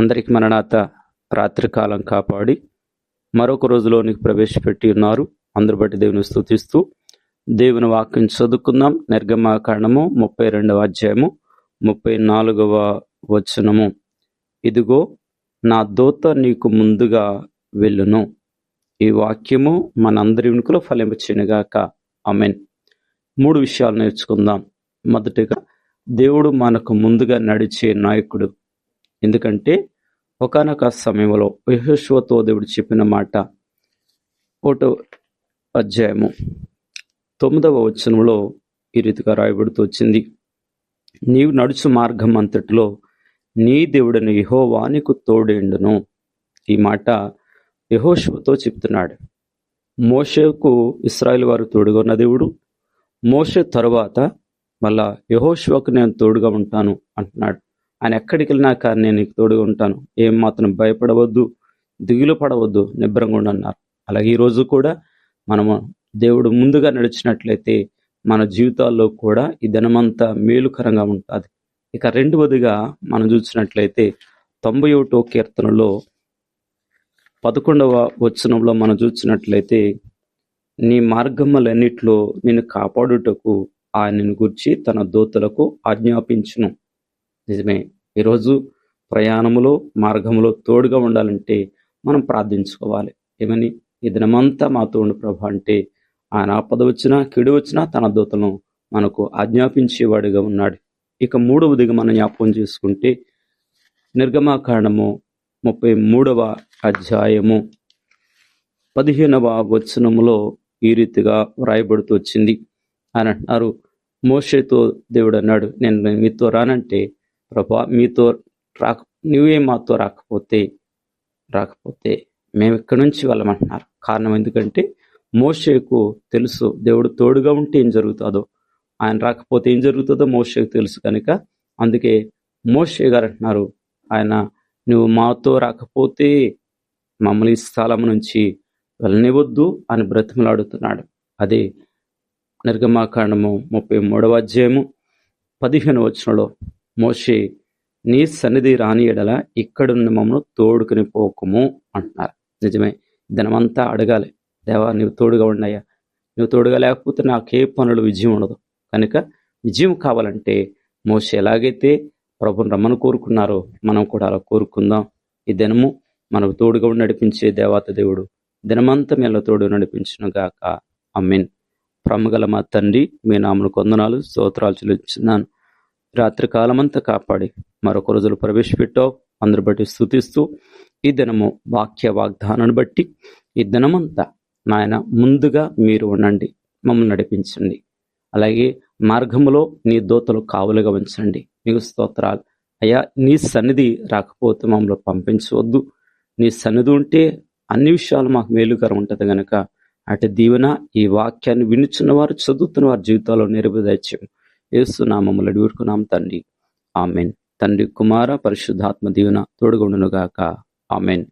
అందరికి మరణాత రాత్రికాలం కాపాడి మరొక రోజులోనికి ప్రవేశపెట్టి ఉన్నారు. అందరు బట్టి దేవుని స్తుతిస్తూ దేవుని వాక్యం చదువుకుందాం. నిర్గమాకాండము 32వ అధ్యాయము 34వ వచనము. ఇదిగో నా దూత నీకు ముందుగా వెళ్ళును. ఈ వాక్యము మనందరి వెనుకలో ఫలింపచేయునుగాక. ఆమేన్. 3 విషయాలు నేర్చుకుందాం. మొదటిగా, దేవుడు మనకు ముందుగా నడిచే నాయకుడు. ఎందుకంటే ఒకానొక సమయంలో యెహోషువతో దేవుడు చెప్పిన మాట 1వ అధ్యాయము 9వ వచనంలో ఈ రీతిగా రాయబడుతూ వచ్చింది. నీవు నడుచు మార్గం అంతటిలో నీ దేవుడని యెహోవా నీకు తోడేండును. ఈ మాట యెహోషువతో చెప్తున్నాడు. మోషేకు ఇశ్రాయేలు వారు తోడుగా ఉన్న దేవుడు, మోషే తరువాత మళ్ళా యెహోషువకు నేను తోడుగా ఉంటాను అంటున్నాడు. ఆయన ఎక్కడికి వెళ్ళినా కానీ నేను నీకు తోడుగా ఉంటాను, ఏం మాత్రం భయపడవద్దు, దిగులు పడవద్దు, నిబ్బరంగా ఉండన్నారు. అలాగే ఈరోజు కూడా మనము దేవుడు ముందుగా నడిచినట్లయితే మన జీవితాల్లో కూడా ఈ దినమంతా మేలుకరంగా ఉంటుంది. ఇక రెండవదిగా మనం చూసినట్లయితే 91వ కీర్తనలో 11వ వచనంలో మనం చూసినట్లయితే నీ మార్గములన్నిట్లో నిన్ను కాపాడుటకు ఆయనను గూర్చి తన దూతలకు ఆజ్ఞాపించును. నిజమే, ఈరోజు ప్రయాణములో మార్గములో తోడుగా ఉండాలంటే మనం ప్రార్థించుకోవాలి. ఏమని? ఈ దినమంతా మాతో ఉండు ప్రభు అంటే ఆయన ఆపద వచ్చినా కీడు వచ్చినా తన దూతలను మనకు ఆజ్ఞాపించేవాడిగా ఉన్నాడు. ఇక మూడవదిగా మనం జ్ఞాపకం చేసుకుంటే నిర్గమాకాండము 33వ అధ్యాయము 15వ వచనములో ఈ రీతిగా వ్రాయబడుతూ వచ్చింది. ఆయన అంటున్నారు, మోషేతో దేవుడు అన్నాడు, నేను మీతో రానంటే ప్రభా మీతో నువ్వే మాతో రాకపోతే మేము ఇక్కడి నుంచి వెళ్ళమంటున్నారు. కారణం ఎందుకంటే మోషేకు తెలుసు దేవుడు తోడుగా ఉంటే ఏం జరుగుతుందో, ఆయన రాకపోతే ఏం జరుగుతుందో మోషేకు తెలుసు కనుక అందుకే మోషే గారు అంటున్నారు, ఆయన నువ్వు మాతో రాకపోతే మమ్మల్ని ఈ స్థలం నుంచి వెళ్ళనివద్దు అని బ్రతిమలాడుతున్నాడు. అదే నిర్గమాకాండము 33వ అధ్యాయము 15వ వచనంలో మోషే నీ సన్నిధి రాని ఎడల ఇక్కడున్న మమ్మల్ని తోడుకుని పోకుము అంటున్నారు. నిజమే, దినమంతా అడగాలి, దేవా నువ్వు తోడుగా ఉన్నాయా, నువ్వు తోడుగా లేకపోతే నాకే పనులు విజయం ఉండదు. కనుక విజయం కావాలంటే మోషే ఎలాగైతే ప్రభుని రమ్మని కోరుకున్నారో మనం కూడా అలా కోరుకుందాం. ఈ దినము మనకు తోడుగా ఉండి నడిపించే దేవాత దేవుడు దినమంతా మేళ్ళ తోడు నడిపించును గాక. ఆమేన్. ప్రేమగల మా తండ్రి, మీ నామమునకు వందనాలు స్తోత్రాలు చెల్లించున్నాను. రాత్రి కాలమంతా కాపాడి మరొక రోజులు ప్రవేశపెట్టావు. అందరు బట్టి స్తుతిస్తూ ఈ దినము వాక్య వాగ్దానాన్ని బట్టి ఈ దినమంతా నాయన ముందుగా మీరు ఉండండి, మమ్మల్ని నడిపించండి. అలాగే మార్గములో నీ దూతలు కావులుగా ఉంచండి. మీకు స్తోత్రాలు అయ్యా. నీ సన్నిధి రాకపోతే మమ్మల్ని పంపించవద్దు. నీ సన్నిధి ఉంటే అన్ని విషయాలు మాకు మేలుకరం ఉంటుంది కనుక అటు దీవెన ఈ వాక్యాన్ని వినుచున్న వారు, చదువుతున్న వారి జీవితాల్లో నెరవేర్చు యేసు నామములో అడుగుతున్నాం తండ్రి. ఆమెన్. తండ్రి, కుమార, పరిశుద్ధాత్మ దీవెన తోడుగుండును గాక. ఆమెన్.